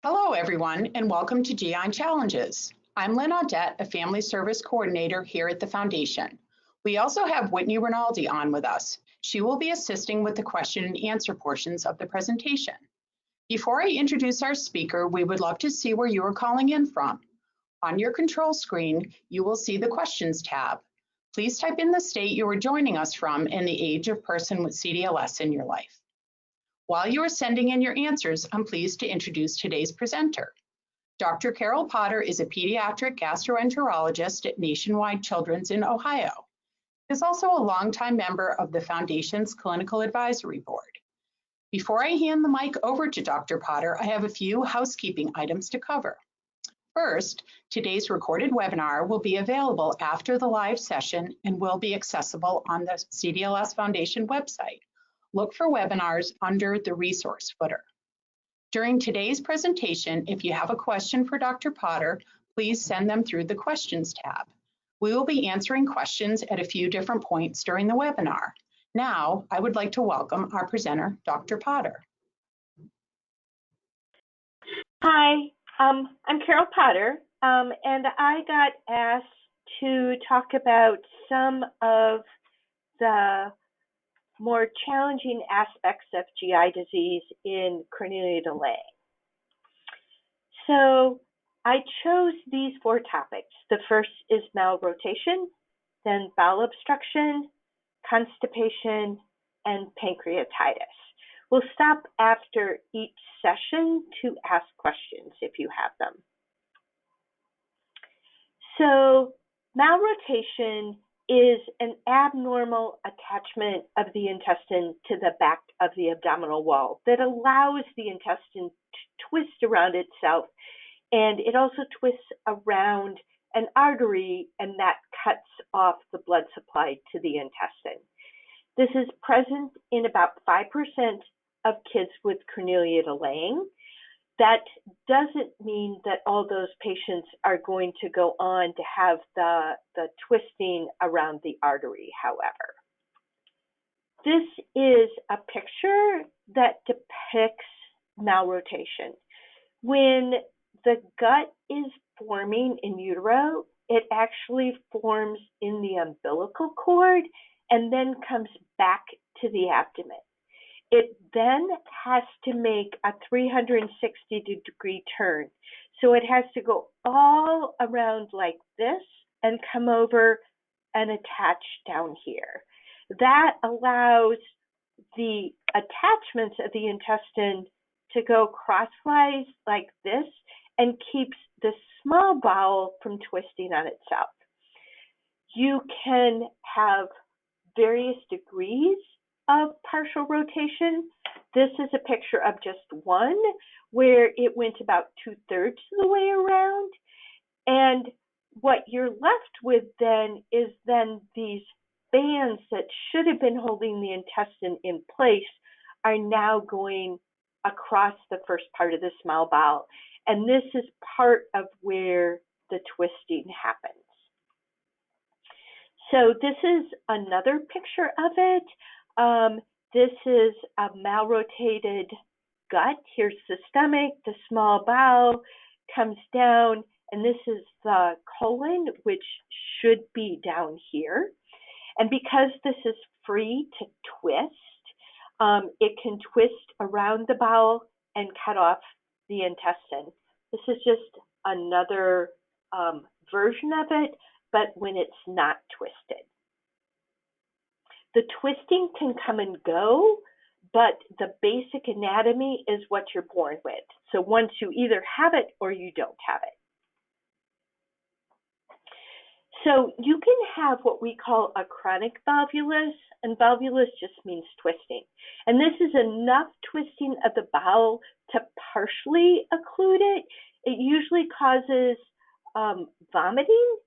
Hello, everyone, and welcome to GI Challenges. I'm Lynn Audette, a Family Service Coordinator here at the Foundation. We also have Whitney Rinaldi on with us. She will be assisting with the question and answer portions of the presentation. Before I introduce our speaker, we would love to see where you are calling in from. On your control screen, you will see the Questions tab. Please type in the state you are joining us from and the age of person with CDLS in your life. While you are sending in your answers, I'm pleased to introduce today's presenter. Dr. Carol Potter is a pediatric gastroenterologist at Nationwide Children's in Ohio. She is also a longtime member of the Foundation's Clinical Advisory Board. Before I hand the mic over to Dr. Potter, I have a few housekeeping items to cover. First, today's recorded webinar will be available after the live session and will be accessible on the CDLS Foundation website. Look for webinars under the resource footer. During today's presentation, if you have a question for Dr. Potter, please send them through the Questions tab. We will be answering questions at a few different points during the webinar. Now, I would like to welcome our presenter, Dr. Potter. Hi, I'm Carol Potter, and I got asked to talk about some of the more challenging aspects of GI disease in cornelia de Lange. So I chose these 4 topics. The first is malrotation, then bowel obstruction, constipation, and pancreatitis. We'll stop after each session to ask questions if you have them. So malrotation is an abnormal attachment of the intestine to the back of the abdominal wall that allows the intestine to twist around itself, and it also twists around an artery, and that cuts off the blood supply to the intestine. This is present in about 5% of kids with cornelia de Lange. That doesn't mean that all those patients are going to go on to have the twisting around the artery, however. This is a picture that depicts malrotation. When the gut is forming in utero, it actually forms in the umbilical cord and then comes back to the abdomen. It then has to make a 360-degree turn. So it has to go all around like this and come over and attach down here. That allows the attachments of the intestine to go crosswise like this and keeps the small bowel from twisting on itself. You can have various degrees of partial rotation. This is a picture of just one where it went about 2/3 of the way around. And what you're left with then is these bands that should have been holding the intestine in place are now going across the first part of the small bowel. And this is part of where the twisting happens. So this is another picture of it. This is a malrotated gut. Here's the stomach, the small bowel comes down, and this is the colon, which should be down here. And because this is free to twist, it can twist around the bowel and cut off the intestine. This is just another version of it, but when it's not twisted. The twisting can come and go, but the basic anatomy is what you're born with. So once you either have it or you don't have it. So you can have what we call a chronic volvulus, and volvulus just means twisting. And this is enough twisting of the bowel to partially occlude it. It usually causes vomiting,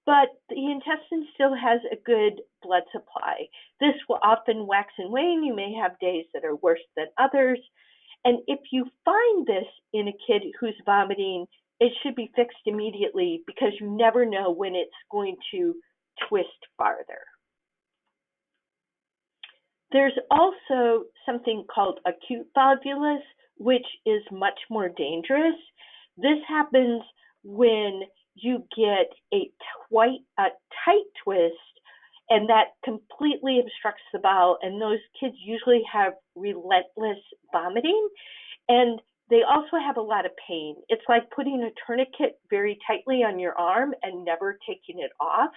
but the intestine still has a good blood supply. This will often wax and wane. You may have days that are worse than others. And if you find this in a kid who's vomiting, it should be fixed immediately because you never know when it's going to twist farther. There's also something called acute volvulus, which is much more dangerous. This happens when you get a tight twist, and that completely obstructs the bowel, and those kids usually have relentless vomiting, and they also have a lot of pain. It's like putting a tourniquet very tightly on your arm and never taking it off.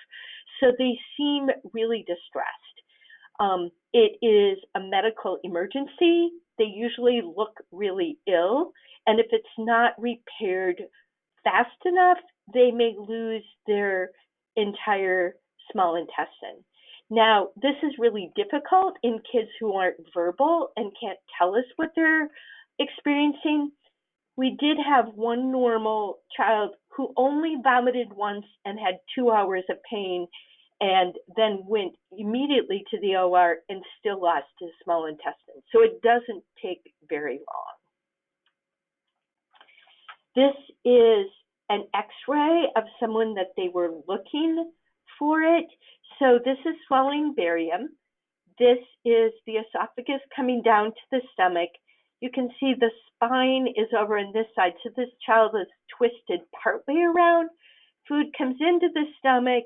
So they seem really distressed. It is a medical emergency. They usually look really ill, and if it's not repaired fast enough, they may lose their entire small intestine. Now, this is really difficult in kids who aren't verbal and can't tell us what they're experiencing. We did have one normal child who only vomited once and had 2 hours of pain, and then went immediately to the OR and still lost his small intestine. So it doesn't take very long. This is an X-ray of someone that they were looking for it. So this is swelling barium. This is the esophagus coming down to the stomach. You can see the spine is over on this side. So this child is twisted partway around. Food comes into the stomach,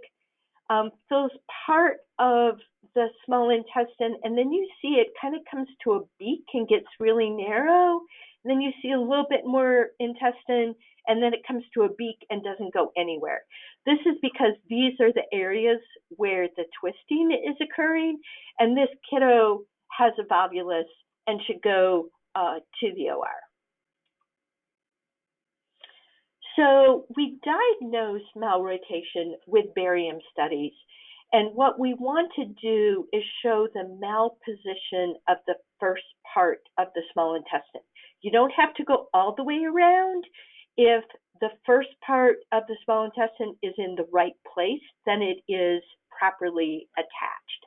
fills part of the small intestine, and then you see it kind of comes to a beak and gets really narrow. And then you see a little bit more intestine, and then it comes to a beak and doesn't go anywhere. This is because these are the areas where the twisting is occurring, and this kiddo has a volvulus and should go to the OR. So we diagnosed malrotation with barium studies, and what we want to do is show the malposition of the first part of the small intestine. You don't have to go all the way around. If the first part of the small intestine is in the right place, then it is properly attached.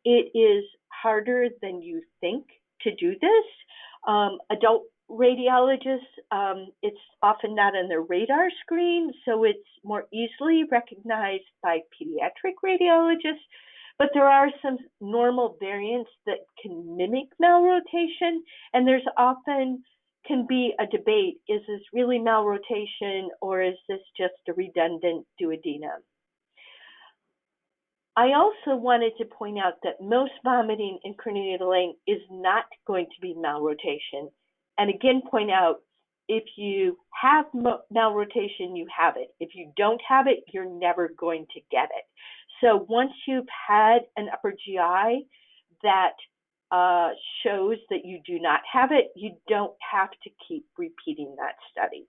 It is harder than you think to do this. Adult radiologists, it's often not on their radar screen, so it's more easily recognized by pediatric radiologists, but there are some normal variants that can mimic malrotation, and there's often can be a debate, is this really malrotation or is this just a redundant duodenum? I also wanted to point out that most vomiting in creneal is not going to be malrotation. And again, point out, if you have malrotation, you have it. If you don't have it, you're never going to get it. So once you've had an upper GI that shows that you do not have it, you don't have to keep repeating that study.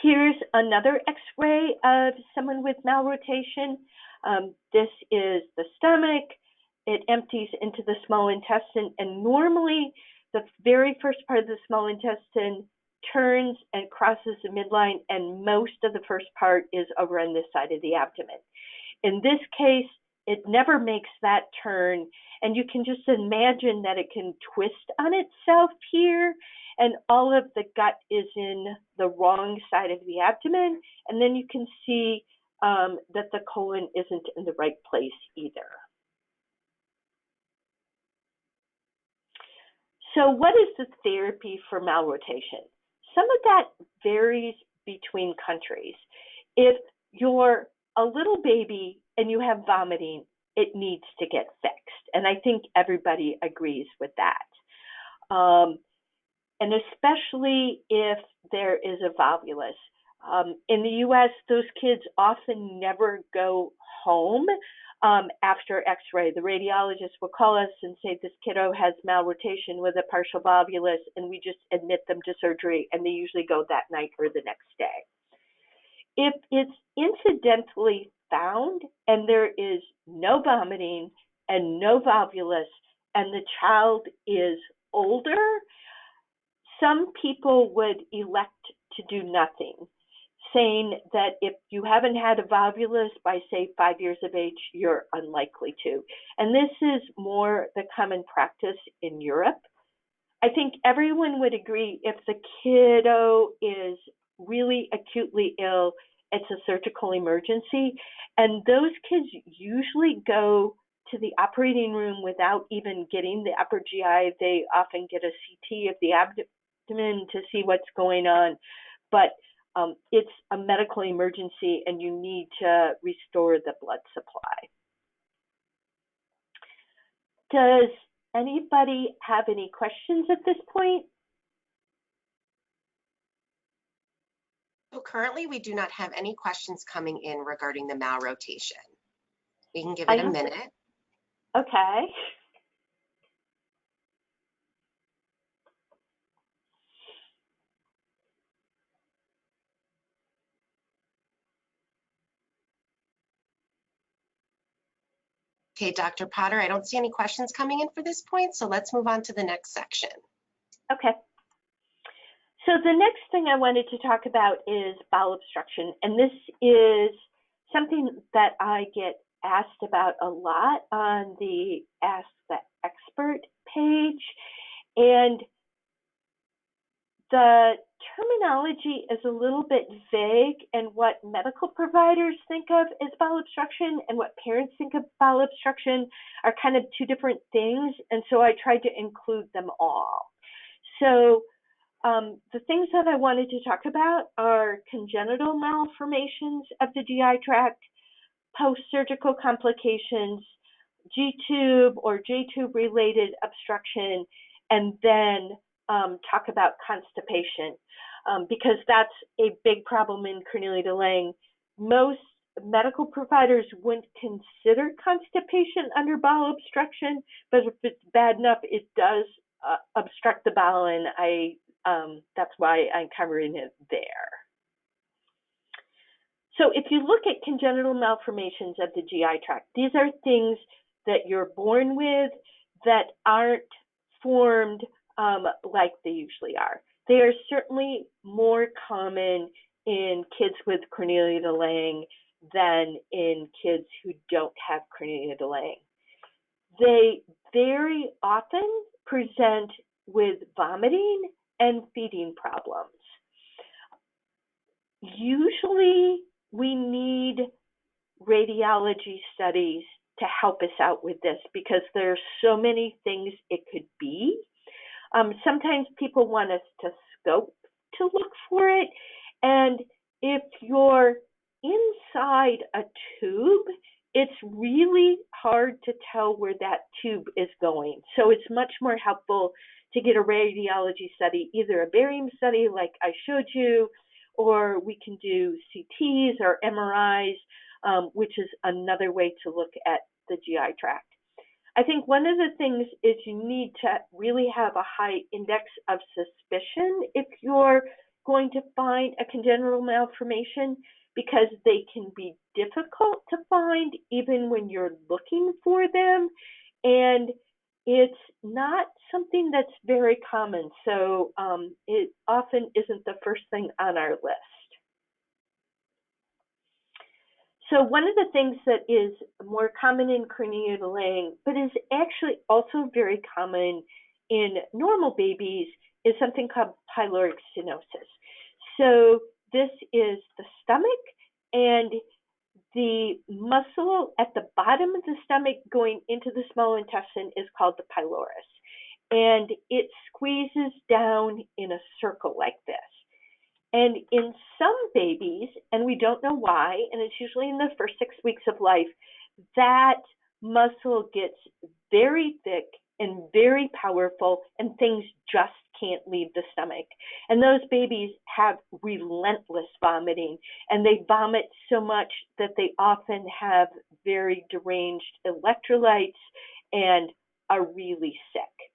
Here's another X-ray of someone with malrotation. This is the stomach. It empties into the small intestine, and normally the very first part of the small intestine turns and crosses the midline, and most of the first part is over on this side of the abdomen. In this case, it never makes that turn, and you can just imagine that it can twist on itself here, and all of the gut is in the wrong side of the abdomen, and then you can see that the colon isn't in the right place either. So what is the therapy for malrotation? Some of that varies between countries. If you're a little baby and you have vomiting, it needs to get fixed. And I think everybody agrees with that. And especially if there is a volvulus. In the US, those kids often never go home after X-ray. The radiologist will call us and say, this kiddo has malrotation with a partial volvulus, and we just admit them to surgery, and they usually go that night or the next day. If it's incidentally found and there is no vomiting and no volvulus, and the child is older, some people would elect to do nothing, saying that if you haven't had a volvulus by, say, 5 years of age, you're unlikely to. And this is more the common practice in Europe. I think everyone would agree if the kiddo is really acutely ill, it's a surgical emergency. And those kids usually go to the operating room without even getting the upper GI. They often get a CT of the abdomen to see what's going on, but it's a medical emergency and you need to restore the blood supply. Does anybody have any questions at this point? So currently, we do not have any questions coming in regarding the malrotation. We can give it a minute. Okay. Okay, Dr. Potter, I don't see any questions coming in for this point, so let's move on to the next section. Okay. So the next thing I wanted to talk about is bowel obstruction, and this is something that I get asked about a lot on the Ask the Expert page, and the terminology is a little bit vague, and what medical providers think of as bowel obstruction and what parents think of bowel obstruction are kind of two different things, and so I tried to include them all. So the things that I wanted to talk about are congenital malformations of the GI tract, post-surgical complications, G-tube or J-tube related obstruction, and then talk about constipation, because that's a big problem in Cornelia-de-Lange. Most medical providers wouldn't consider constipation under bowel obstruction, but if it's bad enough, it does obstruct the bowel, and that's why I'm covering it there. So if you look at congenital malformations of the GI tract, these are things that you're born with that aren't formed like they usually are. They are certainly more common in kids with Cornelia-de-Lange than in kids who don't have Cornelia-de-Lange. They very often present with vomiting and feeding problems. Usually we need radiology studies to help us out with this because there are so many things it could be. Sometimes people want us to scope to look for it, and if you're inside a tube, it's really hard to tell where that tube is going. So it's much more helpful to get a radiology study, either a barium study like I showed you, or we can do CTs or MRIs, which is another way to look at the GI tract. I think one of the things is you need to really have a high index of suspicion if you're going to find a congenital malformation, because they can be difficult to find even when you're looking for them, and it's not something that's very common, so it often isn't the first thing on our list. So one of the things that is more common in Cornelia-de-Lange, but is actually also very common in normal babies, is something called Pyloric Stenosis. So this is the stomach, and the muscle at the bottom of the stomach going into the small intestine is called the pylorus, and it squeezes down in a circle like this. And in some babies, and we don't know why, and it's usually in the first 6 weeks of life, that muscle gets very thick and very powerful, and things just can't leave the stomach. And those babies have relentless vomiting, and they vomit so much that they often have very deranged electrolytes and are really sick.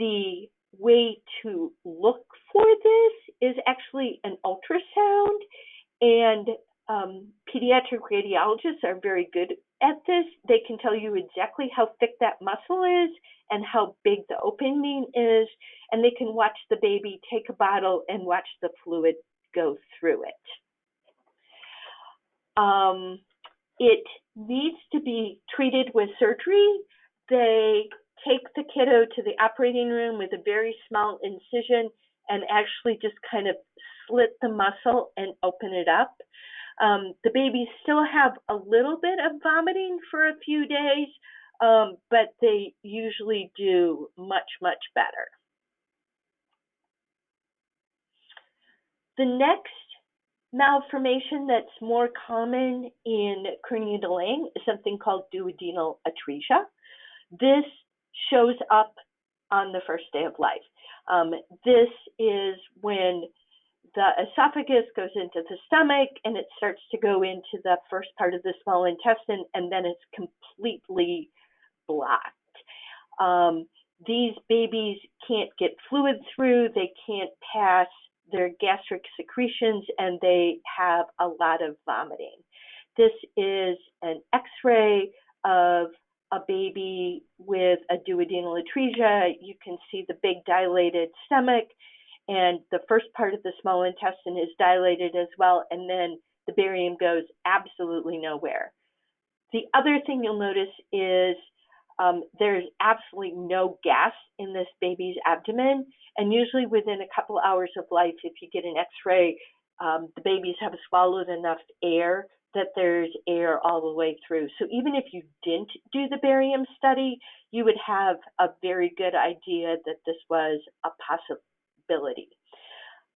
The way to look for this is actually an ultrasound, and pediatric radiologists are very good at this. They can tell you exactly how thick that muscle is and how big the opening is, and they can watch the baby take a bottle and watch the fluid go through it. It needs to be treated with surgery. They take the kiddo to the operating room with a very small incision and actually just kind of slit the muscle and open it up. The babies still have a little bit of vomiting for a few days, but they usually do much, much better. The next malformation that's more common in cranial is something called duodenal atresia. This shows up on the first day of life. This is when the esophagus goes into the stomach and it starts to go into the first part of the small intestine, and then it's completely blocked. These babies can't get fluid through, they can't pass their gastric secretions, and they have a lot of vomiting. This is an X-ray of a baby with a duodenal atresia. You can see the big dilated stomach, and the first part of the small intestine is dilated as well, and then the barium goes absolutely nowhere. The other thing you'll notice is there's absolutely no gas in this baby's abdomen, and usually within a couple hours of life, if you get an X-ray, the babies have swallowed enough air that there's air all the way through. So even if you didn't do the barium study, you would have a very good idea that this was a possibility.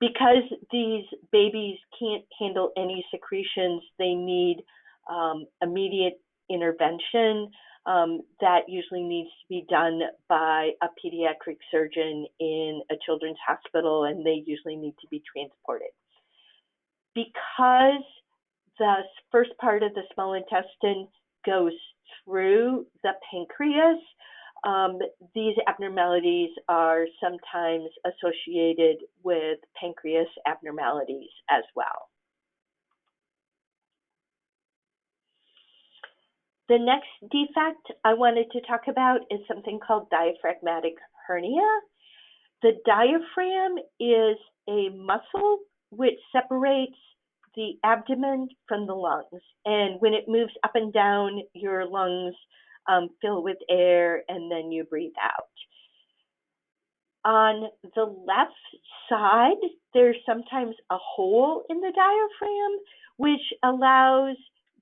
Because these babies can't handle any secretions, they need immediate intervention. That usually needs to be done by a pediatric surgeon in a children's hospital, and they usually need to be transported. Because the first part of the small intestine goes through the pancreas, these abnormalities are sometimes associated with pancreas abnormalities as well. The next defect I wanted to talk about is something called diaphragmatic hernia. The diaphragm is a muscle which separates the abdomen from the lungs. And when it moves up and down, your lungs fill with air and then you breathe out. On the left side, there's sometimes a hole in the diaphragm, which allows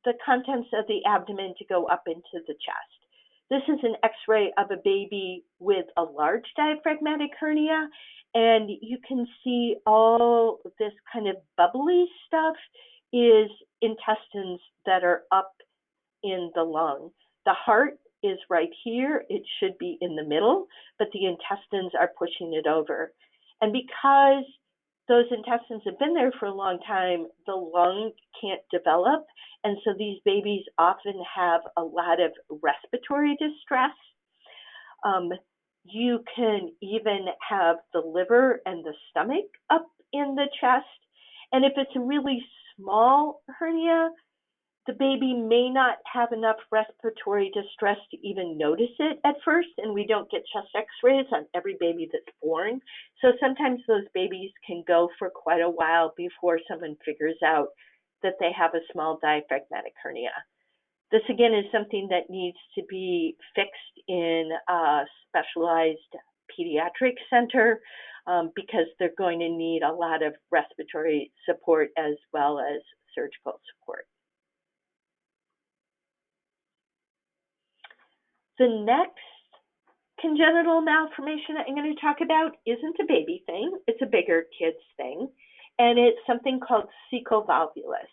the contents of the abdomen to go up into the chest. This is an X-ray of a baby with a large diaphragmatic hernia, and you can see all this kind of bubbly stuff is intestines that are up in the lung. The heart is right here. It should be in the middle, but the intestines are pushing it over. And because those intestines have been there for a long time, the lung can't develop, and so these babies often have a lot of respiratory distress. You can even have the liver and the stomach up in the chest, and if it's a really small hernia, the baby may not have enough respiratory distress to even notice it at first, and we don't get chest x-rays on every baby that's born. So sometimes those babies can go for quite a while before someone figures out that they have a small diaphragmatic hernia. This again is something that needs to be fixed in a specialized pediatric center because they're going to need a lot of respiratory support as well as surgical support. The next congenital malformation I'm going to talk about isn't a baby thing, it's a bigger kid's thing, and it's something called cecal volvulus.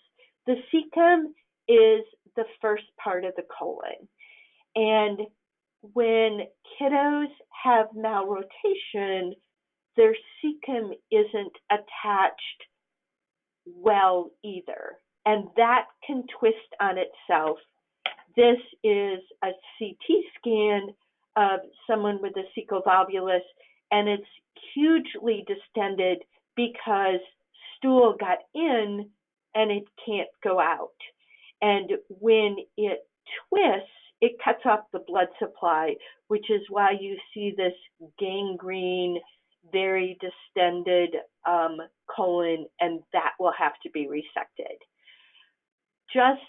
The cecum is the first part of the colon, and when kiddos have malrotation, their cecum isn't attached well either, and that can twist on itself. This is a CT scan of someone with a cecal volvulus, and it's hugely distended because stool got in and it can't go out. And when it twists, it cuts off the blood supply, which is why you see this gangrene, very distended colon, and that will have to be resected. Just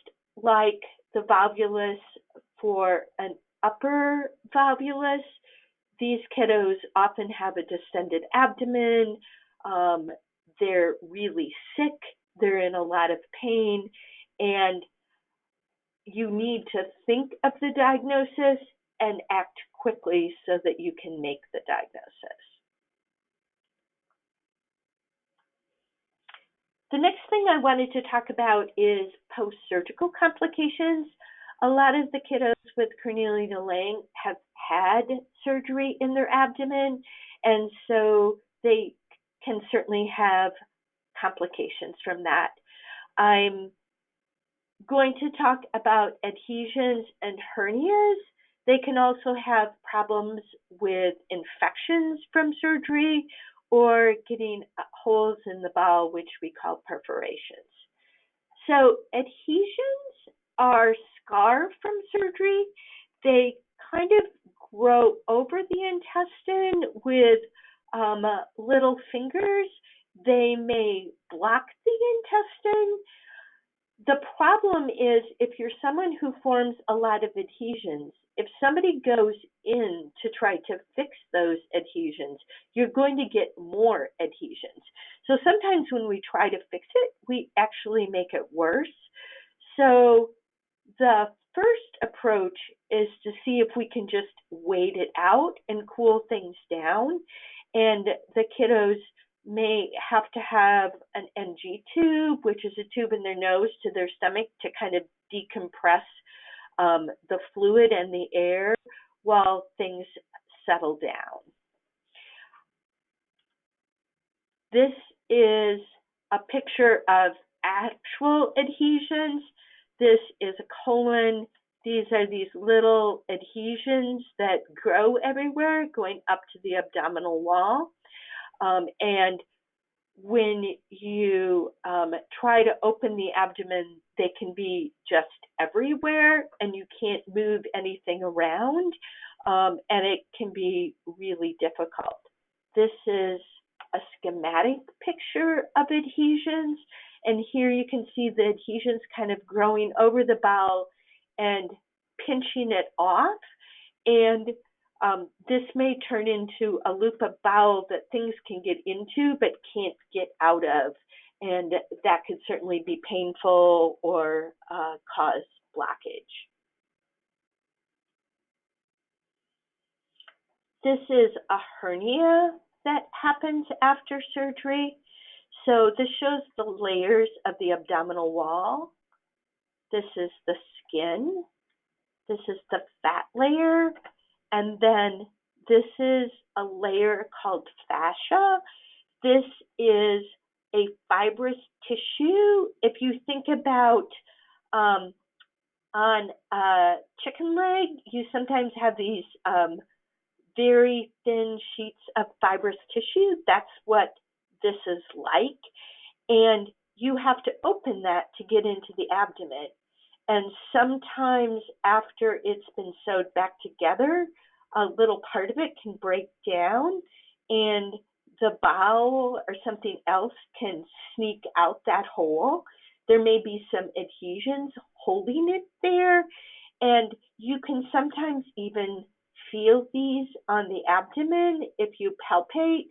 like the volvulus for an upper volvulus, these kiddos often have a distended abdomen, they're really sick they're in a lot of pain, and you need to think of the diagnosis and act quickly so that you can make the diagnosis. The next thing I wanted to talk about is post-surgical complications. A lot of the kiddos with Cornelia de Lange have had surgery in their abdomen, and so they can certainly have complications from that. I'm going to talk about adhesions and hernias. They can also have problems with infections from surgery or getting holes in the bowel, which we call perforations. So adhesions are scar from surgery. They kind of grow over the intestine with little fingers. They may block the intestine. The problem is if you're someone who forms a lot of adhesions, if somebody goes in to try to fix those adhesions, you're going to get more adhesions. So sometimes when we try to fix it, we actually make it worse. So the first approach is to see if we can just wait it out and cool things down. And the kiddos may have to have an NG tube, which is a tube in their nose to their stomach to kind of decompress the fluid and the air while things settle down. This is a picture of actual adhesions. This is a colon. These are these little adhesions that grow everywhere going up to the abdominal wall. And when you try to open the abdomen, they can be just everywhere and you can't move anything around, and it can be really difficult. This is a schematic picture of adhesions, and here you can see the adhesions kind of growing over the bowel and pinching it off, and this may turn into a loop of bowel that things can get into but can't get out of, and that could certainly be painful or cause blockage. This is a hernia that happens after surgery. So this shows the layers of the abdominal wall. This is the skin. This is the fat layer. And then this is a layer called fascia. This is a fibrous tissue. If you think about on a chicken leg, you sometimes have these very thin sheets of fibrous tissue. That's what this is like. And you have to open that to get into the abdomen. And sometimes after it's been sewed back together, a little part of it can break down and the bowel or something else can sneak out that hole. There may be some adhesions holding it there, and you can sometimes even feel these on the abdomen if you palpate.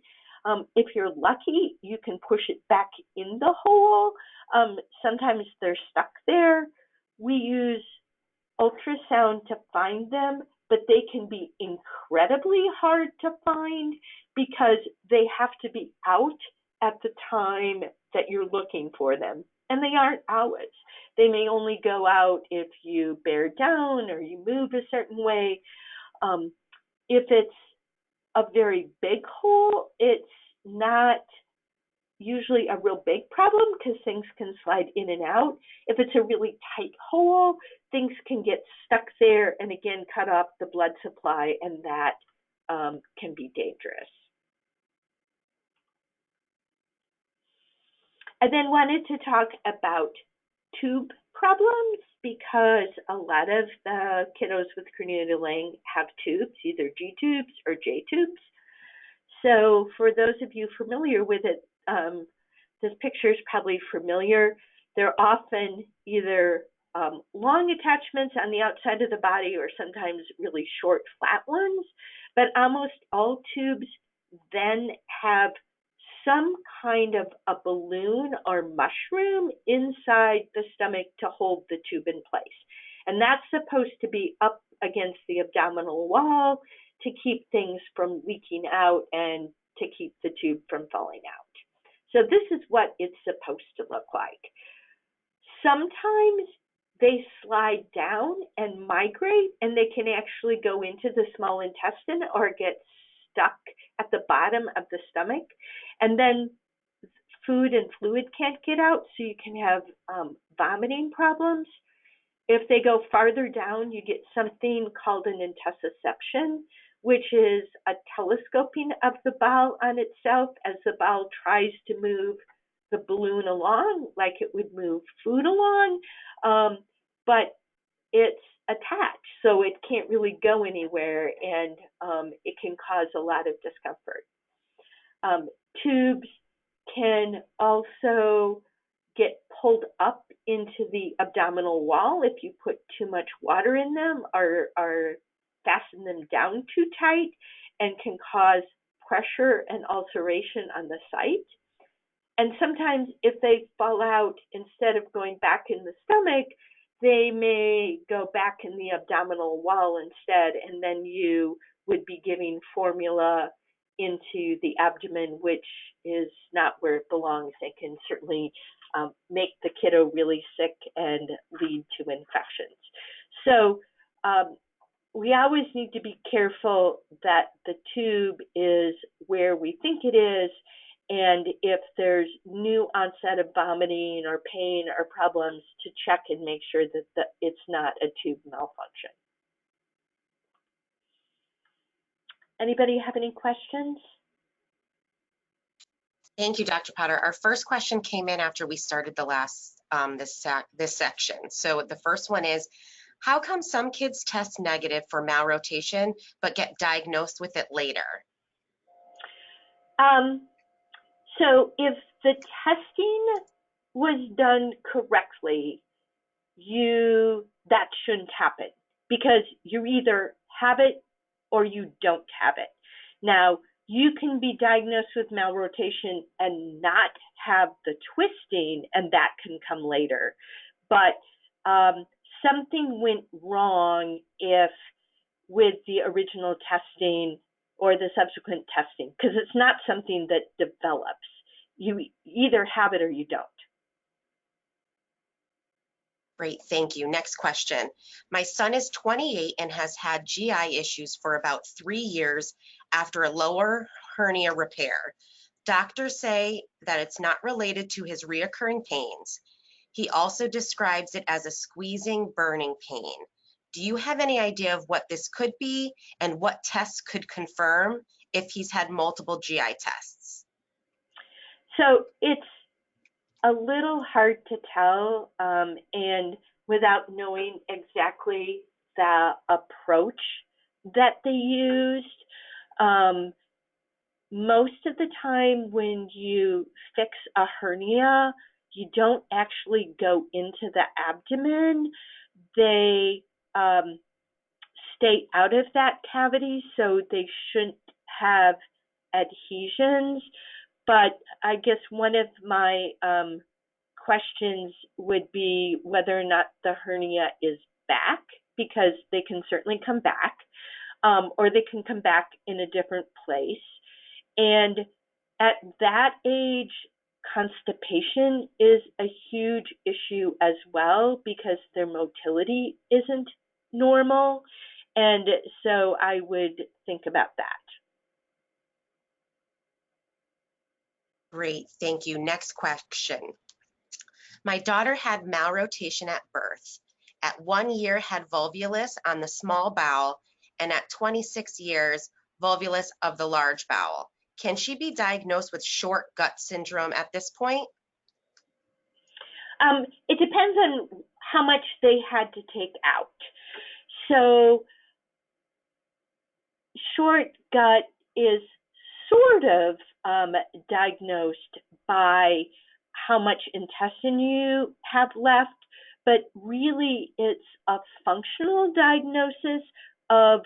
If you're lucky, you can push it back in the hole. Sometimes they're stuck there. We use ultrasound to find them, but they can be incredibly hard to find because they have to be out at the time that you're looking for them. And they aren't always. They may only go out if you bear down or you move a certain way. If it's a very big hole, it's not usually a real big problem because things can slide in and out. If it's a really tight hole, things can get stuck there and again cut off the blood supply, and that can be dangerous. I then wanted to talk about tube problems because a lot of the kiddos with Cornelia de Lange have tubes, either G tubes or J tubes. So for those of you familiar with it, this picture is probably familiar. They're often either long attachments on the outside of the body or sometimes really short, flat ones, but almost all tubes then have some kind of a balloon or mushroom inside the stomach to hold the tube in place. And that's supposed to be up against the abdominal wall to keep things from leaking out and to keep the tube from falling out. So this is what it's supposed to look like. Sometimes they slide down and migrate, and they can actually go into the small intestine or get stuck at the bottom of the stomach. And then food and fluid can't get out, so you can have vomiting problems. If they go farther down, you get something called an intussusception, which is a telescoping of the bowel on itself as the bowel tries to move the balloon along like it would move food along, but it's attached, so it can't really go anywhere, and it can cause a lot of discomfort. Tubes can also get pulled up into the abdominal wall if you put too much water in them or fasten them down too tight, and can cause pressure and ulceration on the site. And sometimes if they fall out, instead of going back in the stomach, they may go back in the abdominal wall instead, and then you would be giving formula into the abdomen, which is not where it belongs. It can certainly make the kiddo really sick and lead to infections. So we always need to be careful that the tube is where we think it is, and if there's new onset of vomiting or pain or problems, to check and make sure that it's not a tube malfunction. Anybody have any questions? Thank you, Dr. Potter. Our first question came in after we started the last this section. So the first one is, how come some kids test negative for malrotation but get diagnosed with it later? So if the testing was done correctly, that shouldn't happen, because you either have it or you don't have it. Now, you can be diagnosed with malrotation and not have the twisting, and that can come later. But something went wrong with the original testing or the subsequent testing, because it's not something that develops. You either have it or you don't. Great, thank you. Next question. My son is 28 and has had GI issues for about 3 years after a lower hernia repair. Doctors say that it's not related to his reoccurring pains. He also describes it as a squeezing, burning pain. Do you have any idea of what this could be and what tests could confirm if he's had multiple GI tests? So it's a little hard to tell, and without knowing exactly the approach that they used. Most of the time when you fix a hernia, you don't actually go into the abdomen. They stay out of that cavity, so they shouldn't have adhesions. But I guess one of my questions would be whether or not the hernia is back, because they can certainly come back, or they can come back in a different place. And at that age, constipation is a huge issue as well, because their motility isn't normal. And so I would think about that. Great, thank you. Next question. My daughter had malrotation at birth. At 1 year had volvulus on the small bowel, and at 26 years, volvulus of the large bowel. Can she be diagnosed with short gut syndrome at this point? It depends on how much they had to take out. So short gut is sort of diagnosed by how much intestine you have left, but really it's a functional diagnosis of,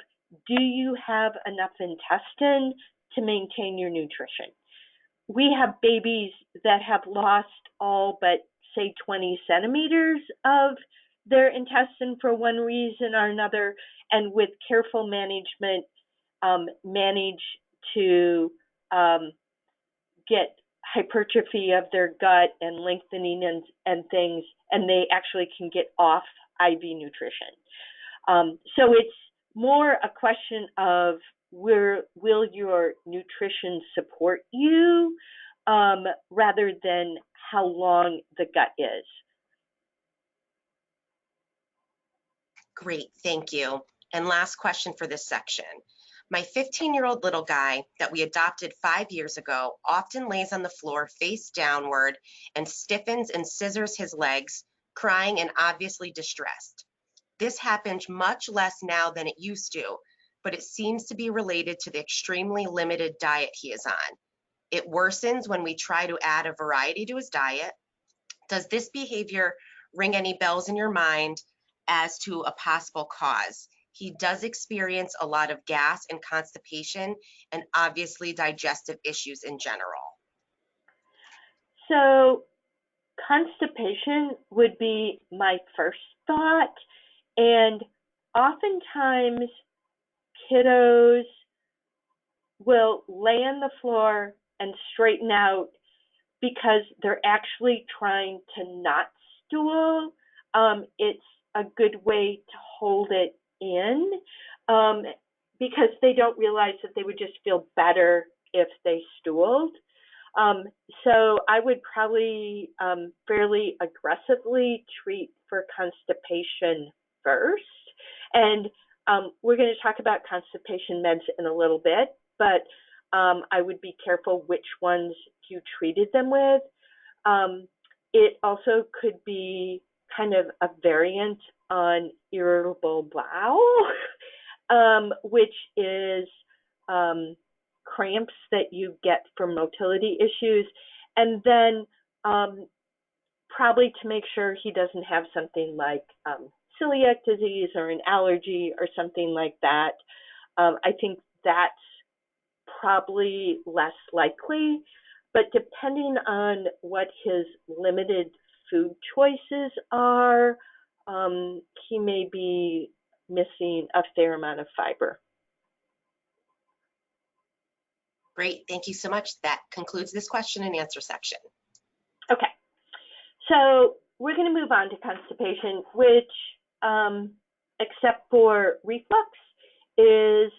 do you have enough intestine to maintain your nutrition? we have babies that have lost all but, say, 20 centimeters of their intestine for one reason or another, and with careful management, manage to get hypertrophy of their gut and lengthening and things, and they actually can get off IV nutrition. So it's more a question of will your nutrition support you rather than how long the gut is. Great, thank you. And last question for this section. My 15-year-old little guy that we adopted 5 years ago often lays on the floor face downward and stiffens and scissors his legs, crying and obviously distressed. This happens much less now than it used to, but it seems to be related to the extremely limited diet he is on. It worsens when we try to add a variety to his diet. Does this behavior ring any bells in your mind as to a possible cause? He does experience a lot of gas and constipation and obviously digestive issues in general. So constipation would be my first thought, and oftentimes kiddos will lay on the floor and straighten out because they're actually trying to not stool. It's a good way to hold it in because they don't realize that they would just feel better if they stooled. So I would probably fairly aggressively treat for constipation first. And we're going to talk about constipation meds in a little bit, but I would be careful which ones you treated them with. It also could be kind of a variant on irritable bowel, which is cramps that you get from motility issues, and then probably to make sure he doesn't have something like celiac disease or an allergy or something like that. I think that's probably less likely, but depending on what his limited food choices are, he may be missing a fair amount of fiber. Great, thank you so much. That concludes this question and answer section. Okay, so we're going to move on to constipation, which, except for reflux, is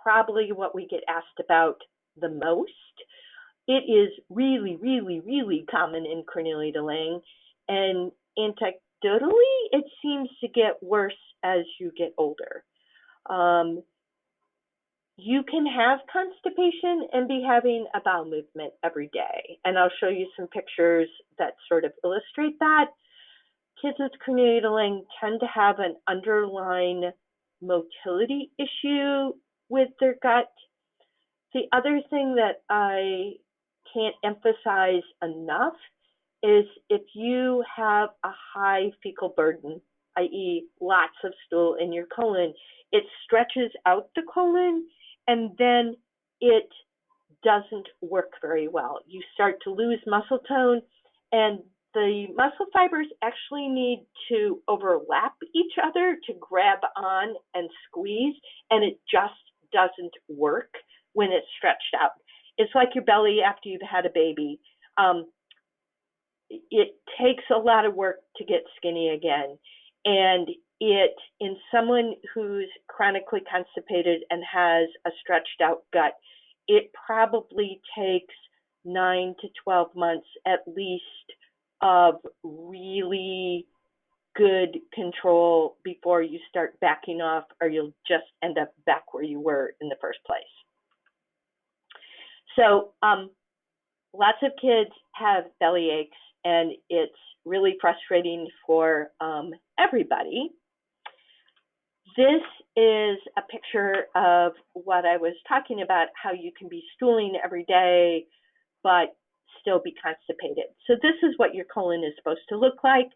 probably what we get asked about the most. It is really, really, really common in creneally-delaying, and anecdotally, it seems to get worse as you get older. You can have constipation and be having a bowel movement every day, and I'll show you some pictures that sort of illustrate that. Kids with creneally-delaying tend to have an underlying motility issue with their gut. The other thing that I can't emphasize enough is if you have a high fecal burden, i.e. lots of stool in your colon, it stretches out the colon and then it doesn't work very well. You start to lose muscle tone, and the muscle fibers actually need to overlap each other to grab on and squeeze, and it just doesn't work when it's stretched out. It's like your belly after you've had a baby. It takes a lot of work to get skinny again. And in someone who's chronically constipated and has a stretched out gut, it probably takes 9 to 12 months at least of really good control before you start backing off, or you'll just end up back where you were in the first place. So lots of kids have belly aches, and it's really frustrating for everybody. This is a picture of what I was talking about, how you can be stooling every day, but still be constipated. So this is what your colon is supposed to look like.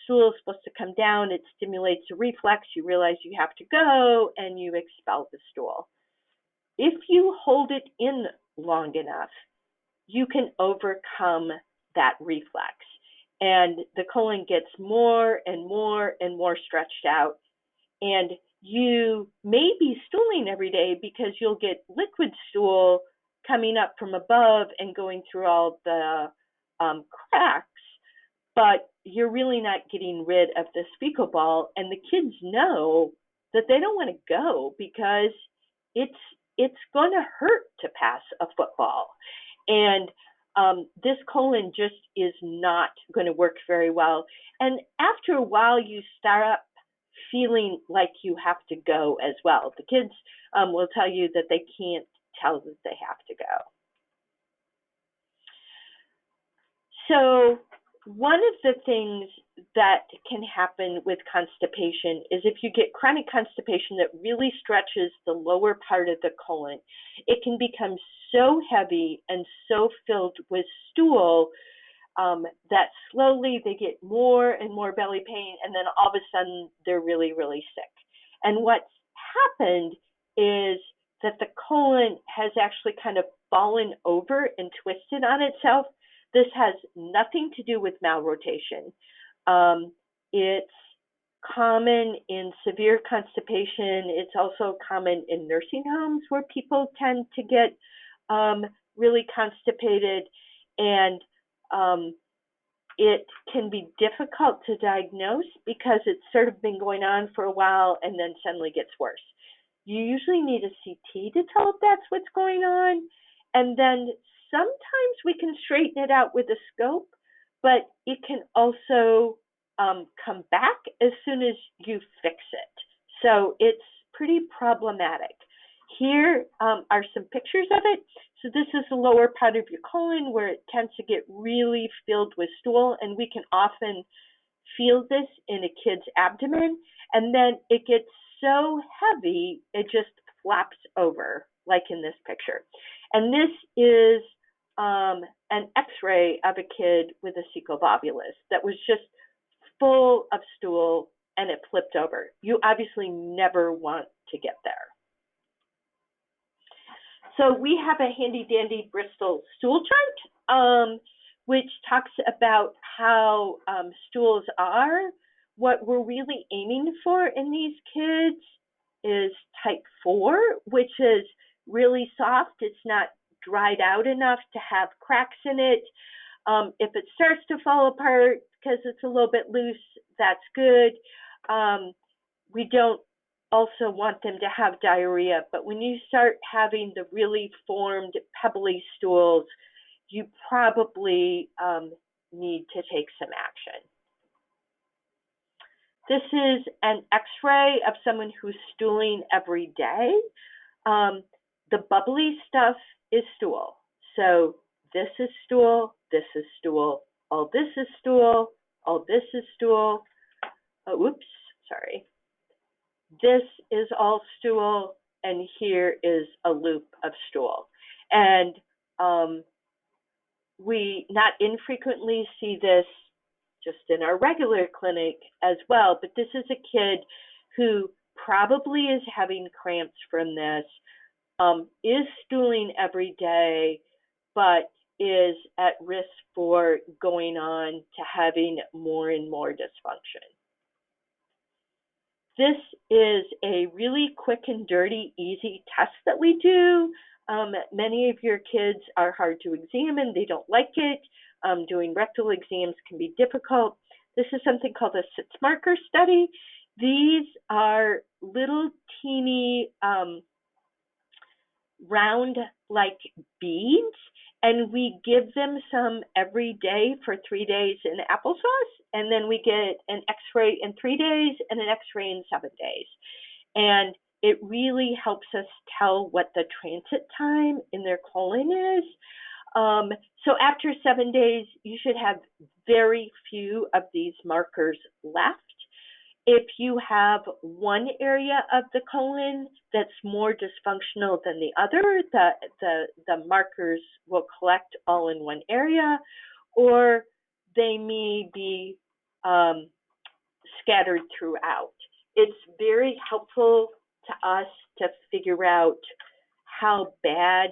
Stool is supposed to come down, it stimulates a reflex, you realize you have to go, and you expel the stool. If you hold it in long enough, you can overcome that reflex. And the colon gets more and more and more stretched out. And you may be stooling every day because you'll get liquid stool coming up from above and going through all the cracks, but you're really not getting rid of this fecal ball. And the kids know that they don't want to go because it's going to hurt to pass a football. And this colon just is not going to work very well. And after a while, you start feeling like you have to go as well. The kids will tell you that they can't tell that they have to go. So one of the things that can happen with constipation is if you get chronic constipation that really stretches the lower part of the colon, it can become so heavy and so filled with stool that slowly they get more and more belly pain, and then all of a sudden they're really, really sick. And what's happened is that the colon has actually kind of fallen over and twisted on itself. This has nothing to do with malrotation. It's common in severe constipation. It's also common in nursing homes where people tend to get really constipated, and it can be difficult to diagnose because it's sort of been going on for a while and then suddenly gets worse. You usually need a CT to tell if that's what's going on, and then sometimes we can straighten it out with a scope, but it can also come back as soon as you fix it. So it's pretty problematic. Here are some pictures of it. So this is the lower part of your colon where it tends to get really filled with stool, and we can often feel this in a kid's abdomen, and then it gets so heavy it just flaps over, like in this picture. And this is an x-ray of a kid with a cecal volvulus that was just full of stool and it flipped over. You obviously never want to get there. So we have a handy dandy Bristol stool chart, which talks about how stools are. What we're really aiming for in these kids is type 4, which is really soft. It's not dried out enough to have cracks in it. If it starts to fall apart because it's a little bit loose, that's good. We don't also want them to have diarrhea, but when you start having the really formed pebbly stools, you probably need to take some action. This is an x-ray of someone who's stooling every day. The bubbly stuff is stool. So this is stool, this is stool, all this is stool, all this is stool. Oh, oops, sorry. This is all stool, and here is a loop of stool. And we not infrequently see this just in our regular clinic as well, but this is a kid who probably is having cramps from this, is stooling every day, but is at risk for going on to having more and more dysfunction. This is a really quick and dirty, easy test that we do. Many of your kids are hard to examine. They don't like it. Doing rectal exams can be difficult. This is something called a SITS marker study. These are little teeny round like beads, and we give them some every day for 3 days in applesauce, and then we get an x-ray in 3 days and an x-ray in 7 days. And it really helps us tell what the transit time in their colon is. So after 7 days, you should have very few of these markers left. If you have one area of the colon that's more dysfunctional than the other, the markers will collect all in one area, or they may be scattered throughout. It's very helpful to us to figure out how bad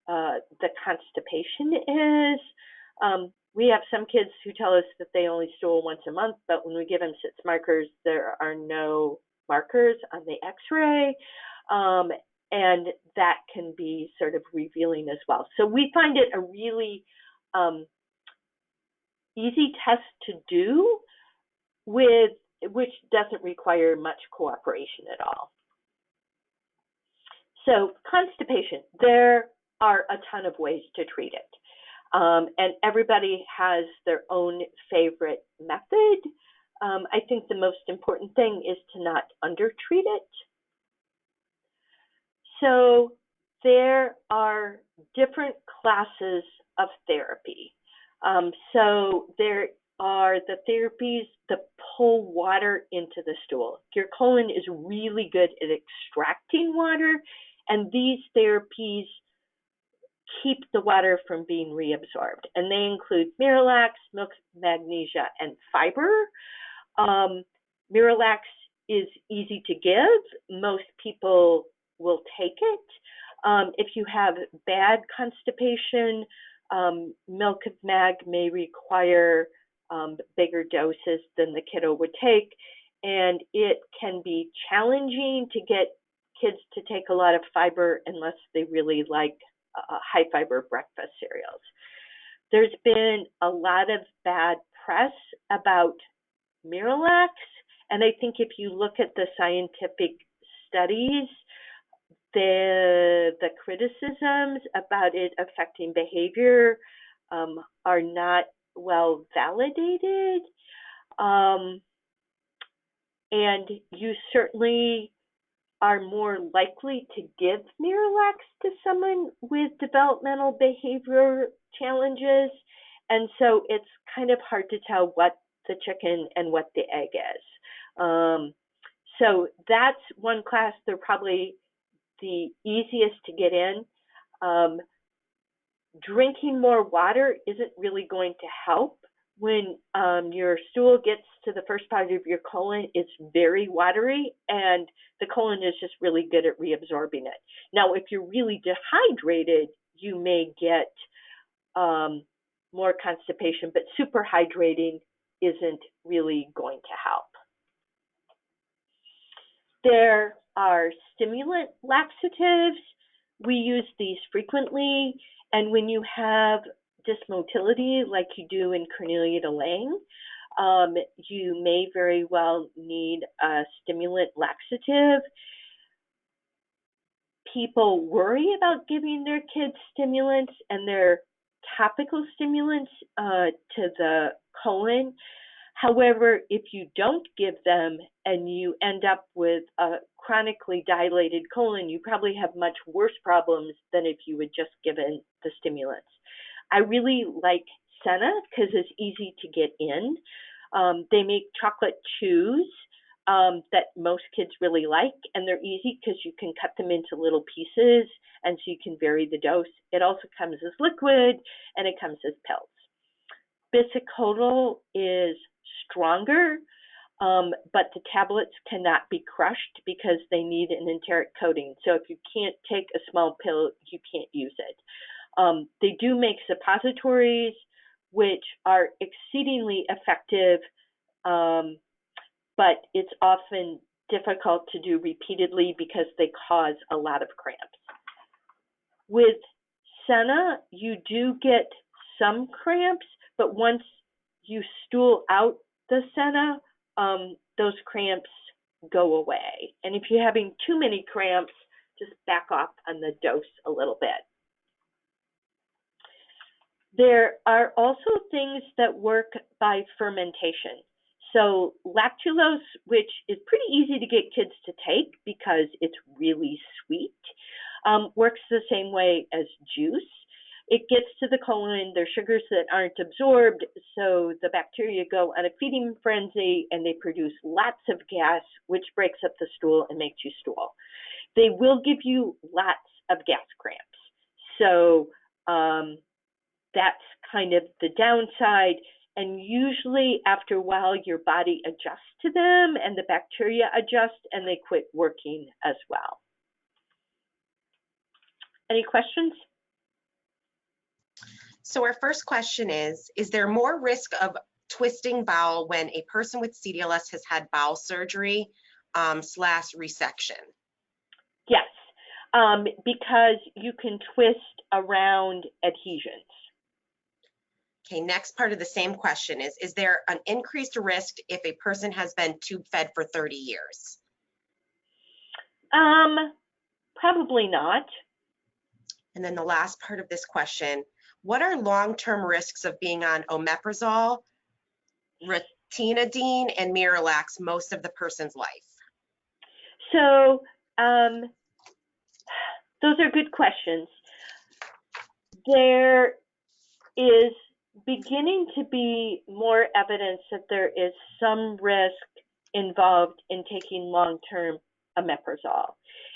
the constipation is. We have some kids who tell us that they only stool once a month, but when we give them SITS markers, there are no markers on the x-ray, and that can be sort of revealing as well. So we find it a really easy test to do, which doesn't require much cooperation at all. So constipation, there are a ton of ways to treat it. And everybody has their own favorite method. I think the most important thing is to not undertreat it. So there are different classes of therapy. So there are the therapies that pull water into the stool. Your colon is really good at extracting water, and these therapies keep the water from being reabsorbed. And they include Miralax, milk of magnesia, and fiber. Miralax is easy to give. Most people will take it. If you have bad constipation, milk of mag may require bigger doses than the kiddo would take. And it can be challenging to get kids to take a lot of fiber unless they really like high fiber breakfast cereals. There's been a lot of bad press about Miralax, and I think if you look at the scientific studies, the criticisms about it affecting behavior are not well validated, and you certainly are more likely to give Miralax to someone with developmental behavior challenges. And so it's kind of hard to tell what the chicken and what the egg is. So that's one class. They're probably the easiest to get in. Drinking more water isn't really going to help. When your stool gets to the first part of your colon, it's very watery, and the colon is just really good at reabsorbing it. Now, if you're really dehydrated, you may get more constipation, but super hydrating isn't really going to help. There are stimulant laxatives. We use these frequently, and when you have dysmotility like you do in Cornelia de Lange, you may very well need a stimulant laxative. People worry about giving their kids stimulants, and they're topical stimulants to the colon. However, if you don't give them and you end up with a chronically dilated colon, you probably have much worse problems than if you had just given the stimulants. I really like Senna because it's easy to get in. They make chocolate chews that most kids really like, and they're easy because you can cut them into little pieces, and so you can vary the dose. It also comes as liquid, and it comes as pills. Bisacodyl is stronger, but the tablets cannot be crushed because they need an enteric coating. So if you can't take a small pill, you can't use it. They do make suppositories, which are exceedingly effective, but it's often difficult to do repeatedly because they cause a lot of cramps. With Senna, you do get some cramps, but once you stool out the Senna, those cramps go away. And if you're having too many cramps, just back off on the dose a little bit. There are also things that work by fermentation. So lactulose, which is pretty easy to get kids to take because it's really sweet, works the same way as juice. It gets to the colon, there's sugars that aren't absorbed, so the bacteria go on a feeding frenzy and they produce lots of gas, which breaks up the stool and makes you stool. They will give you lots of gas cramps. So that's kind of the downside. And usually after a while, your body adjusts to them and the bacteria adjust and they quit working as well. Any questions? So our first question is there more risk of twisting bowel when a person with CDLS has had bowel surgery / resection? Yes, because you can twist around adhesions. Okay, next part of the same question is there an increased risk if a person has been tube fed for 30 years? Probably not. And then the last part of this question, what are long-term risks of being on omeprazole, retinidine, and Miralax most of the person's life? So those are good questions. There is beginning to be more evidence that there is some risk involved in taking long-term omeprazole.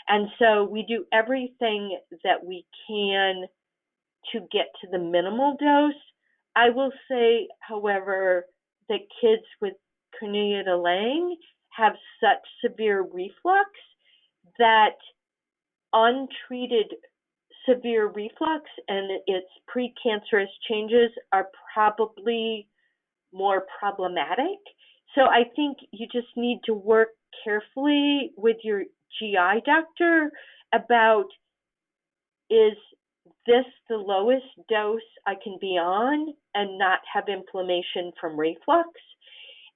And so we do everything that we can to get to the minimal dose. I will say, however, that kids with Cornelia de Lange have such severe reflux that untreated severe reflux and its precancerous changes are probably more problematic. So I think you just need to work carefully with your GI doctor about, is this the lowest dose I can be on and not have inflammation from reflux?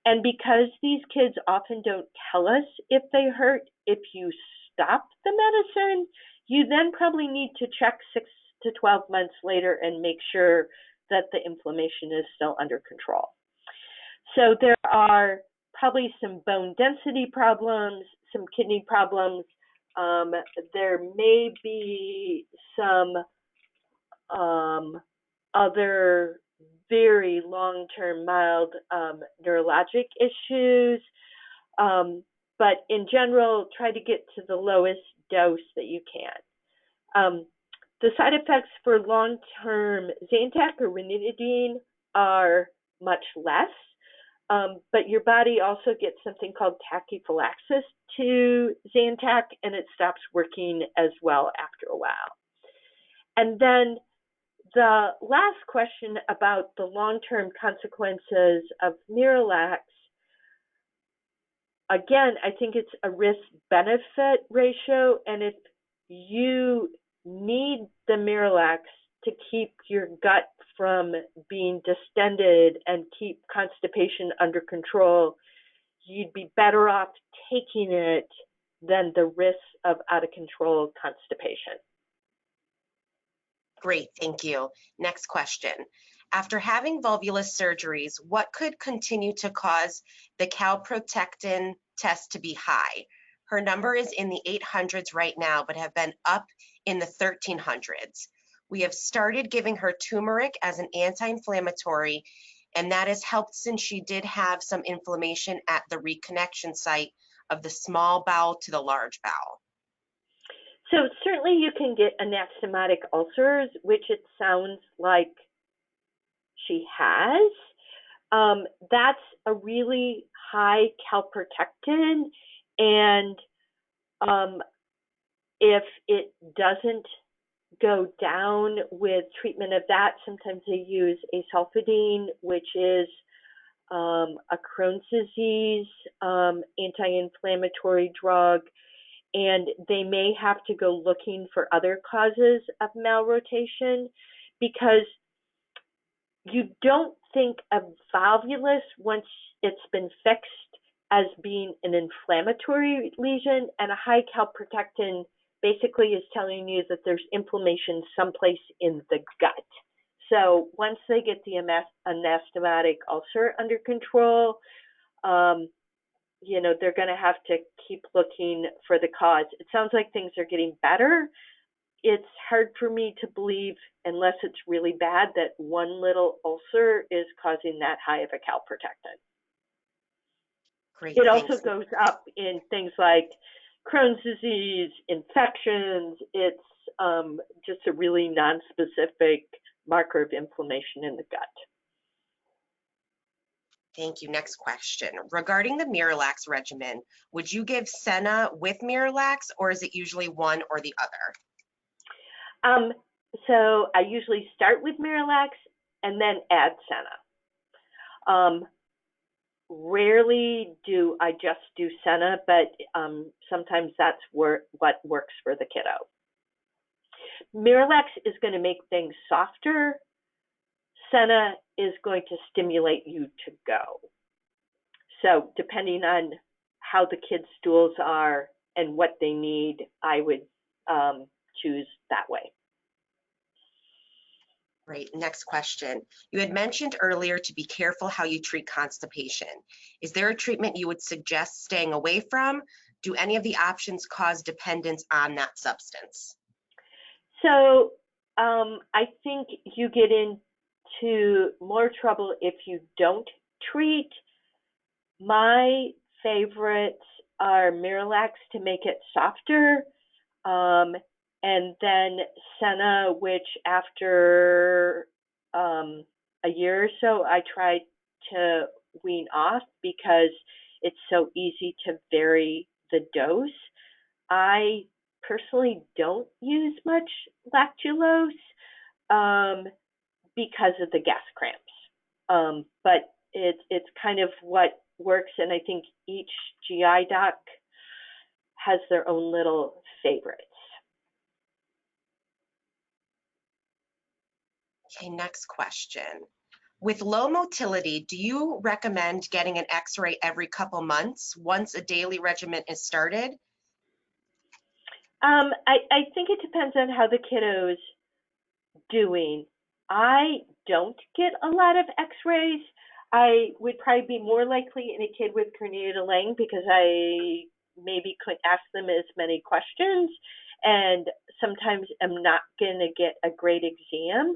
And because these kids often don't tell us if they hurt, if you stop the medicine, you then probably need to check 6 to 12 months later and make sure that the inflammation is still under control. So there are probably some bone density problems, some kidney problems. There may be some other very long-term mild neurologic issues. But in general, try to get to the lowest dose that you can. The side effects for long-term Zantac or ranitidine are much less, but your body also gets something called tachyphylaxis to Zantac, and it stops working as well after a while. And then the last question about the long-term consequences of Miralax, again, I think it's a risk-benefit ratio, and if you need the Miralax to keep your gut from being distended and keep constipation under control, you'd be better off taking it than the risk of out-of-control constipation. Great, thank you. Next question. After having volvulus surgeries, what could continue to cause the calprotectin test to be high? Her number is in the 800s right now, but have been up in the 1300s. We have started giving her turmeric as an anti-inflammatory, and that has helped since she did have some inflammation at the reconnection site of the small bowel to the large bowel. So certainly you can get anastomotic ulcers, which it sounds like she has. That's a really high calprotectin, and if it doesn't go down with treatment of that, sometimes they use asulfidine, which is a Crohn's disease anti-inflammatory drug, and they may have to go looking for other causes of malrotation, because you don't think of volvulus once it's been fixed as being an inflammatory lesion, and a high calprotectin basically is telling you that there's inflammation someplace in the gut. So once they get the anastomotic ulcer under control, they're going to have to keep looking for the cause. It sounds like things are getting better. It's hard for me to believe, unless it's really bad, that one little ulcer is causing that high of a calprotectin. Great, it also goes up in things like Crohn's disease, infections. It's just a really non-specific marker of inflammation in the gut. Thank you. Next question. Regarding the Miralax regimen, would you give Senna with Miralax, or is it usually one or the other? So I usually start with Miralax and then add Senna. Rarely do I just do Senna, but sometimes that's what works for the kiddo. Miralax is going to make things softer. Senna is going to stimulate you to go. So depending on how the kids' stools are and what they need, I would choose that way. Great. Next question. You had mentioned earlier to be careful how you treat constipation. Is there a treatment you would suggest staying away from? Do any of the options cause dependence on that substance? So I think you get into more trouble if you don't treat. My favorites are Miralax to make it softer, and then Senna, which after a year or so, I tried to wean off because it's so easy to vary the dose. I personally don't use much lactulose because of the gas cramps, but it's kind of what works, and I think each GI doc has their own little favorites. Okay, next question. With low motility, do you recommend getting an x-ray every couple months once a daily regimen is started? I think it depends on how the kiddo's doing. I don't get a lot of x-rays. I would probably be more likely in a kid with hernia Lang because I maybe couldn't ask them as many questions, and sometimes I'm not going to get a great exam.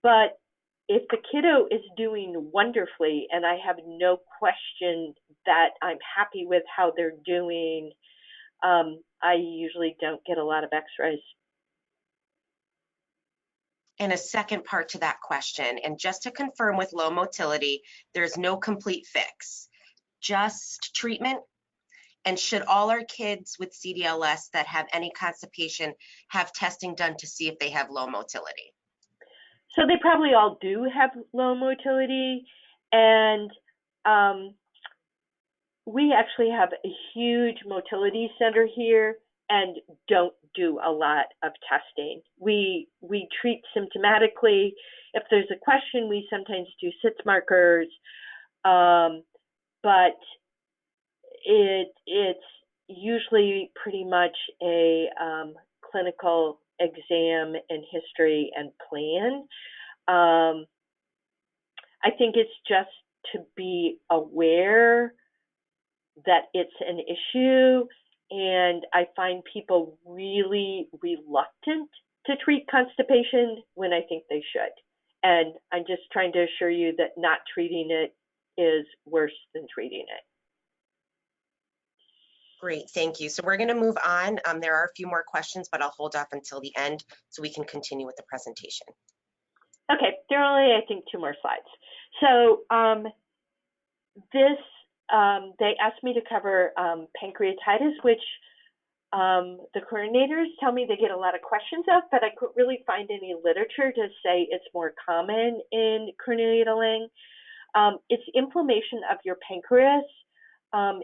But if the kiddo is doing wonderfully and I have no question that I'm happy with how they're doing, I usually don't get a lot of x-rays. And a second part to that question, and just to confirm with low motility, there's no complete fix, just treatment. And should all our kids with CDLS that have any constipation have testing done to see if they have low motility? So they probably all do have low motility, and we actually have a huge motility center here and don't do a lot of testing. We treat symptomatically. If there's a question, we sometimes do SITS markers, but it's usually pretty much a clinical exam and history and plan. I think it's just to be aware that it's an issue, and I find people really reluctant to treat constipation when I think they should. And I'm just trying to assure you that not treating it is worse than treating it. Great, thank you. So we're going to move on. There are a few more questions, but I'll hold off until the end so we can continue with the presentation. Okay, there are only, I think, 2 more slides. So they asked me to cover pancreatitis, which the coordinators tell me they get a lot of questions of, but I couldn't really find any literature to say it's more common in Congenital Lang. It's inflammation of your pancreas.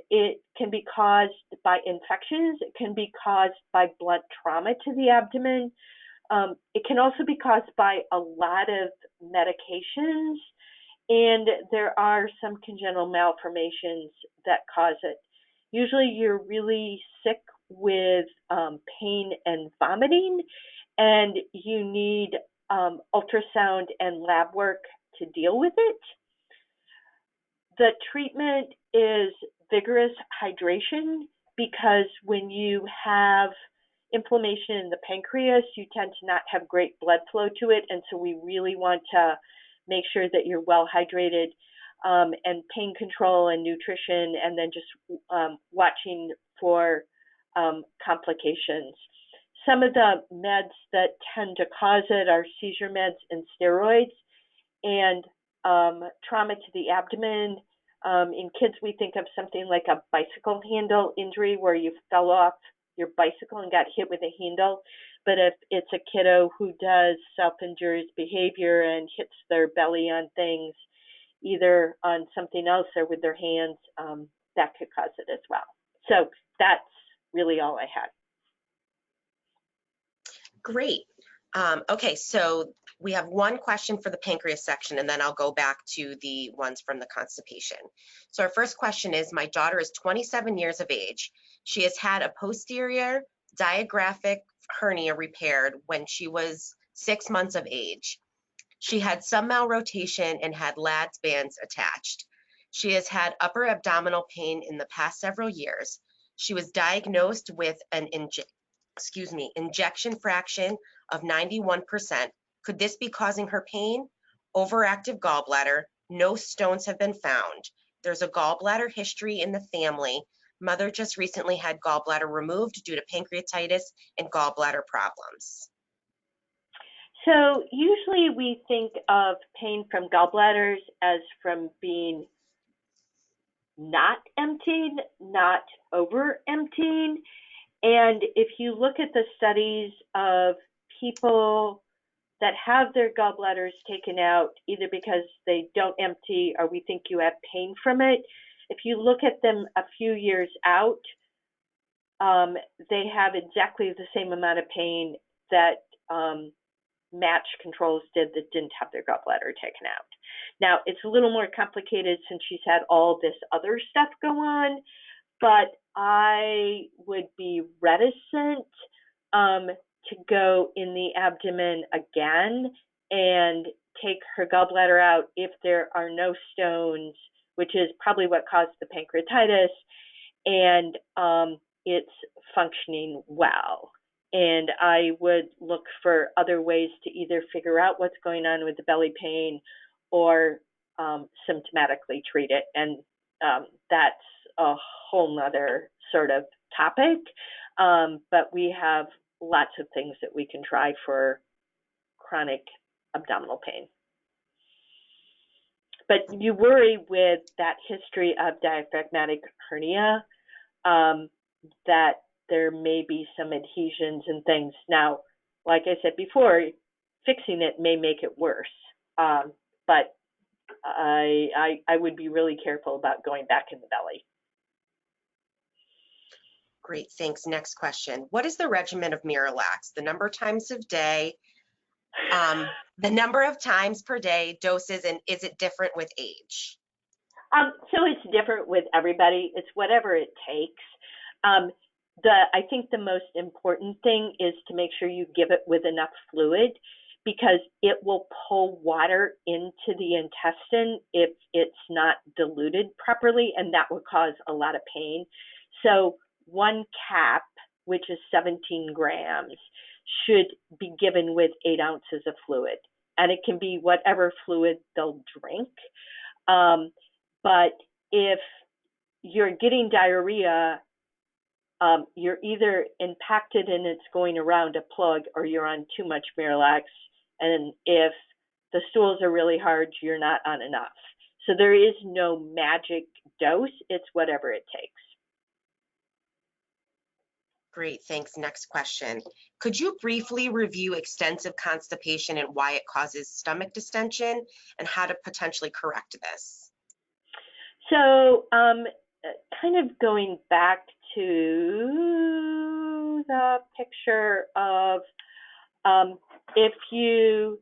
It can be caused by infections. It can be caused by blunt trauma to the abdomen. It can also be caused by a lot of medications, and there are some congenital malformations that cause it. Usually you're really sick with pain and vomiting, and you need ultrasound and lab work to deal with it. The treatment is vigorous hydration, because when you have inflammation in the pancreas, you tend to not have great blood flow to it, and so we really want to make sure that you're well hydrated, and pain control and nutrition, and then just watching for complications. Some of the meds that tend to cause it are seizure meds and steroids, and trauma to the abdomen. In kids, we think of something like a bicycle handle injury where you fell off your bicycle and got hit with a handle. But if it's a kiddo who does self-injurious behavior and hits their belly on things, either on something else or with their hands, that could cause it as well. So that's really all I had. Great. Okay, so we have one question for the pancreas section, and then I'll go back to the ones from the constipation. So our first question is, my daughter is 27 years of age. She has had a posterior diaphragmatic hernia repaired when she was 6 months of age. She had some malrotation and had LADS bands attached. She has had upper abdominal pain in the past several years. She was diagnosed with an injection fraction of 91%. Could this be causing her pain? Overactive gallbladder. No stones have been found. There's a gallbladder history in the family. Mother just recently had gallbladder removed due to pancreatitis and gallbladder problems. So usually we think of pain from gallbladders as from being not emptied, not over emptying. And if you look at the studies of people that have their gallbladders taken out, either because they don't empty or we think you have pain from it, if you look at them a few years out, they have exactly the same amount of pain that match controls did that didn't have their gallbladder taken out. Now, it's a little more complicated since she's had all this other stuff go on, but I would be reticent to go in the abdomen again and take her gallbladder out if there are no stones, which is probably what caused the pancreatitis, and it's functioning well. And I would look for other ways to either figure out what's going on with the belly pain or symptomatically treat it. And that's a whole nother sort of topic. But we have lots of things that we can try for chronic abdominal pain. But you worry with that history of diaphragmatic hernia that there may be some adhesions and things. Now, like I said before, fixing it may make it worse. But I would be really careful about going back in the belly. Great, thanks. Next question. What is the regimen of Miralax? The number of times of day, the number of times per day, doses, and is it different with age? So it's different with everybody. It's whatever it takes. I think the most important thing is to make sure you give it with enough fluid, because it will pull water into the intestine if it's not diluted properly, and that will cause a lot of pain. So 1 cap, which is 17 grams, should be given with 8 ounces of fluid. And it can be whatever fluid they'll drink. But if you're getting diarrhea, you're either impacted and it's going around a plug, or you're on too much Miralax. And if the stools are really hard, you're not on enough. So there is no magic dose. It's whatever it takes. Great, thanks. Next question. Could you briefly review extensive constipation and why it causes stomach distension and how to potentially correct this? So kind of going back to the picture of if you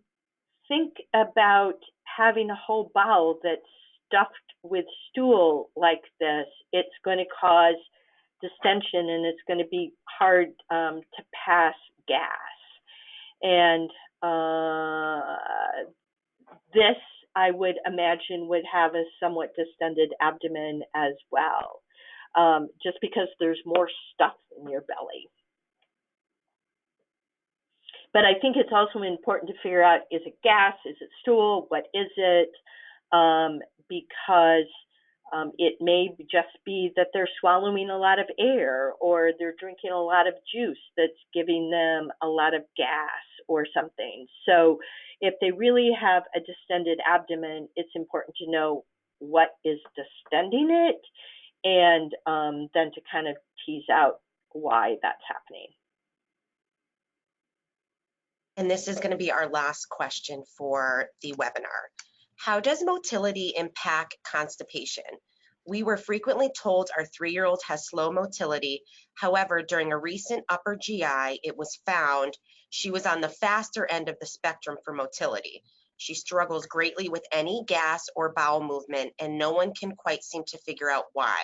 think about having a whole bowel that's stuffed with stool like this, it's going to cause distension and it's going to be hard to pass gas. And this, I would imagine, would have a somewhat distended abdomen as well, just because there's more stuff in your belly. But I think it's also important to figure out, is it gas? Is it stool? What is it? Because it may just be that they're swallowing a lot of air, or they're drinking a lot of juice that's giving them a lot of gas or something. So if they really have a distended abdomen, it's important to know what is distending it, and then to kind of tease out why that's happening. And this is going to be our last question for the webinar. How does motility impact constipation? We were frequently told our 3-year-old has slow motility. However, during a recent upper GI, it was found she was on the faster end of the spectrum for motility. She struggles greatly with any gas or bowel movement, and no one can quite seem to figure out why.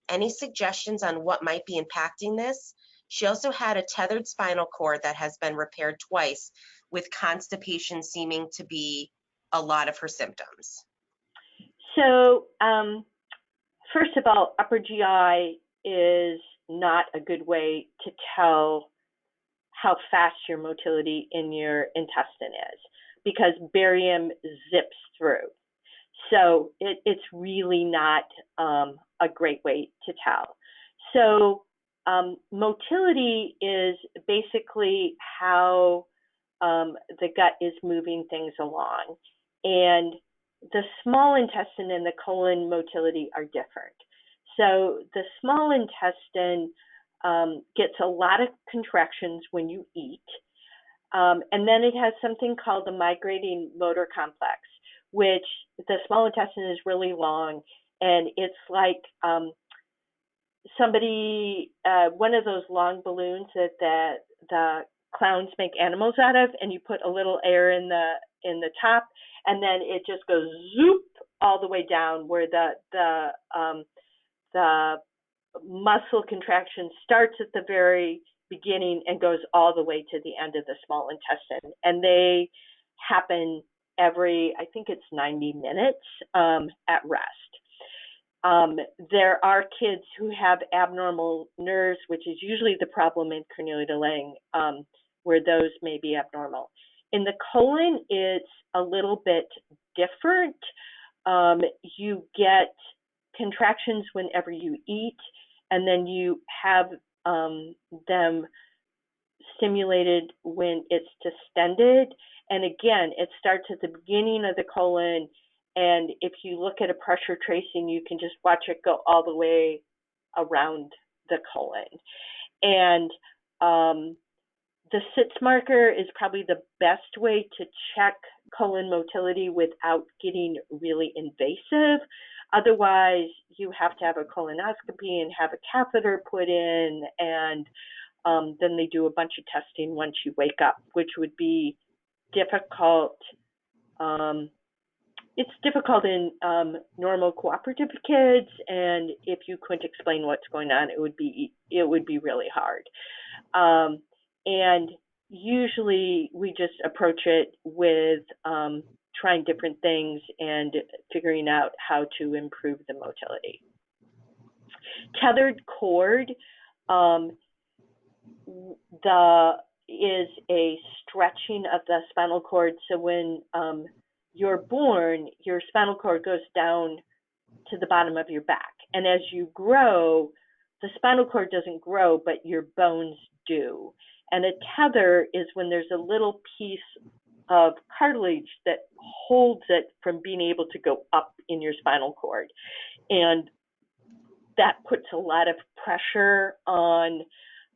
Any suggestions on what might be impacting this? She also had a tethered spinal cord that has been repaired twice, with constipation seeming to be a lot of her symptoms. So, first of all, upper GI is not a good way to tell how fast your motility in your intestine is, because barium zips through. So it's really not a great way to tell. So motility is basically how the gut is moving things along. And the small intestine and the colon motility are different. So the small intestine gets a lot of contractions when you eat. And then it has something called the migrating motor complex, which the small intestine is really long, and it's like one of those long balloons that the clowns make animals out of, and you put a little air in the top, and then it just goes zoop all the way down, where the muscle contraction starts at the very beginning and goes all the way to the end of the small intestine. And they happen every, I think it's 90 minutes at rest. There are kids who have abnormal nerves, which is usually the problem in cranial where those may be abnormal. In the colon, it's a little bit different. You get contractions whenever you eat, and then you have them stimulated when it's distended. And again, it starts at the beginning of the colon, and if you look at a pressure tracing, you can just watch it go all the way around the colon. And the SITS marker is probably the best way to check colon motility without getting really invasive. Otherwise, you have to have a colonoscopy and have a catheter put in, and then they do a bunch of testing once you wake up, which would be difficult. It's difficult in normal cooperative kids, and if you couldn't explain what's going on, it would be really hard. And usually we just approach it with trying different things and figuring out how to improve the motility. Tethered cord is a stretching of the spinal cord. So when you're born, your spinal cord goes down to the bottom of your back. And as you grow, the spinal cord doesn't grow, but your bones do. And a tether is when there's a little piece of cartilage that holds it from being able to go up in your spinal cord. And that puts a lot of pressure on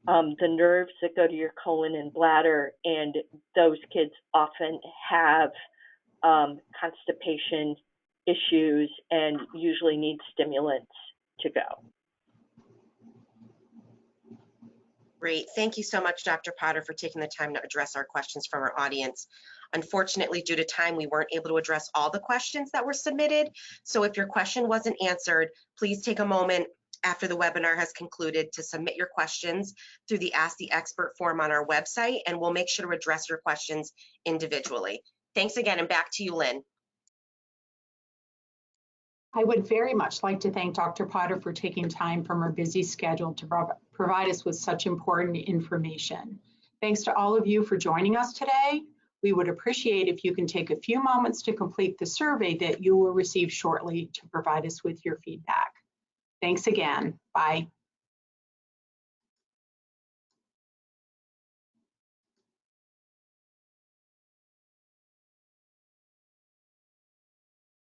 the nerves that go to your colon and bladder, and those kids often have constipation issues and usually need stimulants to go. Great. Thank you so much, Dr. Potter, for taking the time to address our questions from our audience. Unfortunately, due to time, we weren't able to address all the questions that were submitted. So if your question wasn't answered, please take a moment after the webinar has concluded to submit your questions through the Ask the Expert form on our website, and we'll make sure to address your questions individually. Thanks again, and back to you, Lynn. I would very much like to thank Dr. Potter for taking time from her busy schedule to provide us with such important information. Thanks to all of you for joining us today. We would appreciate if you can take a few moments to complete the survey that you will receive shortly to provide us with your feedback. Thanks again. Bye.